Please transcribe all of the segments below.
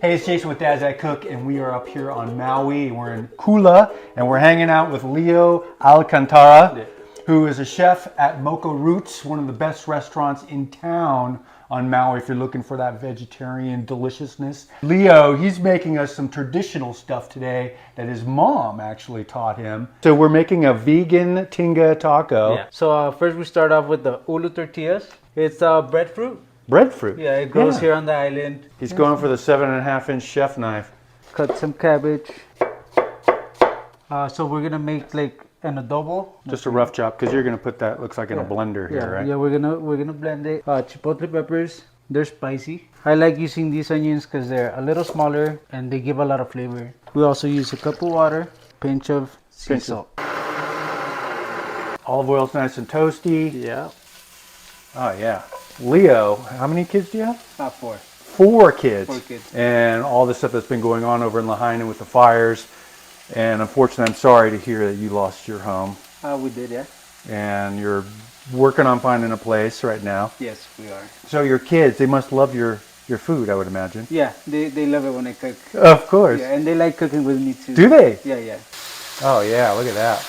Hey, it's Jason with Dad's I Cook, and we are up here on Maui. We're in Kula, and we're hanging out with Leo Alcantara, who is a chef at Mocha Roots, one of the best restaurants in town on Maui if you're looking for that vegetarian deliciousness. Leo, he's making us some traditional stuff today that his mom actually taught him. So we're making a vegan Tinga taco. Yeah. So first we start off with the ulu tortillas. It's breadfruit. Breadfruit. Yeah, it grows here on the island. He's going for the 7.5-inch chef knife. Cut some cabbage. So we're gonna make like an adobo. Just a rough chop, because you're gonna put that, looks like in a blender here, right? Yeah, we're gonna blend it. Chipotle peppers. They're spicy. I like using these onions because they're a little smaller and they give a lot of flavor. We also use a cup of water, pinch of sea salt. Olive oil's nice and toasty. Yeah. Oh yeah. Leo, how many kids do you have? 4. 4 kids. 4 kids. And all the stuff that's been going on over in Lahaina with the fires. And unfortunately, I'm sorry to hear that you lost your home. We did, yeah. And you're working on finding a place right now. Yes, we are. So your kids, they must love your food, I would imagine. Yeah, they love it when I cook. Of course. Yeah, and they like cooking with me too. Do they? Yeah, yeah. Oh yeah, look at that.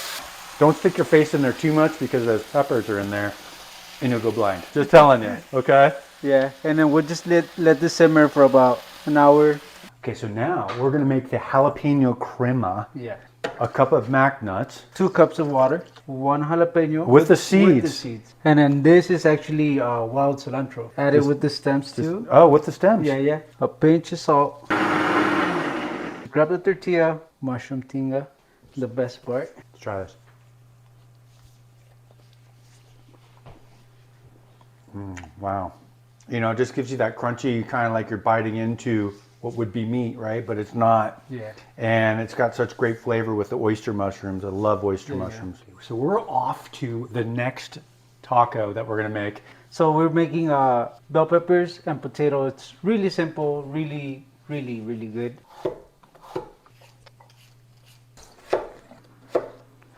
Don't stick your face in there too much because those peppers are in there and you'll go blind. Just telling you, okay? Yeah, and then we'll just let this simmer for about an hour. Okay, so now we're gonna make the jalapeno crema. Yeah. A cup of mac nuts. 2 cups of water. 1 jalapeno. With the seeds. With the seeds. And then this is actually wild cilantro. Add it with the stems too. Oh, with the stems. Yeah, yeah. A pinch of salt. Grab the tortilla. Mushroom tinga. The best part. Let's try this. Wow. You know, it just gives you that crunchy, kind of like you're biting into what would be meat, right? But it's not. Yeah. And it's got such great flavor with the oyster mushrooms. I love oyster mushrooms. So we're off to the next taco that we're going to make. So we're making bell peppers and potato. It's really simple, really, really, really good.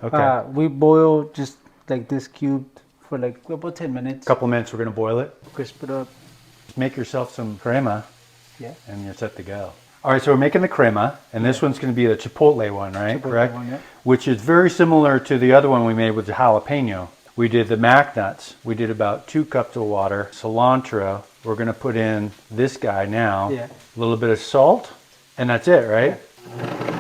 Okay. We boil just like this cubed for like about 10 minutes. A couple minutes, we're going to boil it. Crisp it up. Make yourself some crema. Yeah. And you're set to go. All right, so we're making the crema, and this one's going to be the Chipotle one, right? Chipotle Correct? one, yeah. Which is very similar to the other one we made with the jalapeno. We did the mac nuts. We did about 2 cups of water. Cilantro. We're going to put in this guy now. Yeah. A little bit of salt, and that's it, right? Yeah.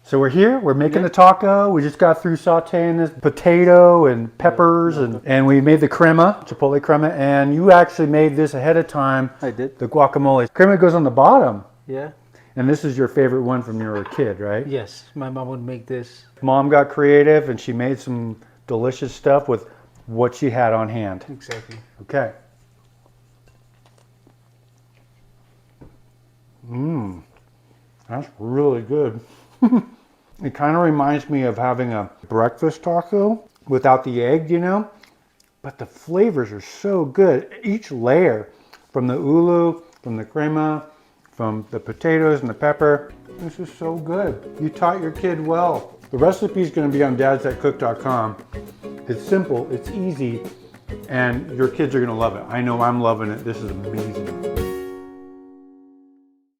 So we're here, we're making the taco. We just got through sauteing this potato and peppers, and we made the crema, Chipotle crema, and you actually made this ahead of time. I did. The guacamole. Crema goes on the bottom. Yeah. And this is your favorite one from when you were a kid, right? Yes, my mom would make this. Mom got creative and she made some delicious stuff with what she had on hand. Exactly. Okay. That's really good. It kind of reminds me of having a breakfast taco without the egg, you know? But the flavors are so good. Each layer, from the ulu, from the crema, from the potatoes and the pepper, this is so good. You taught your kid well. The recipe is going to be on dadsthatcook.com. It's simple, it's easy, and your kids are going to love it. I know I'm loving it. This is amazing.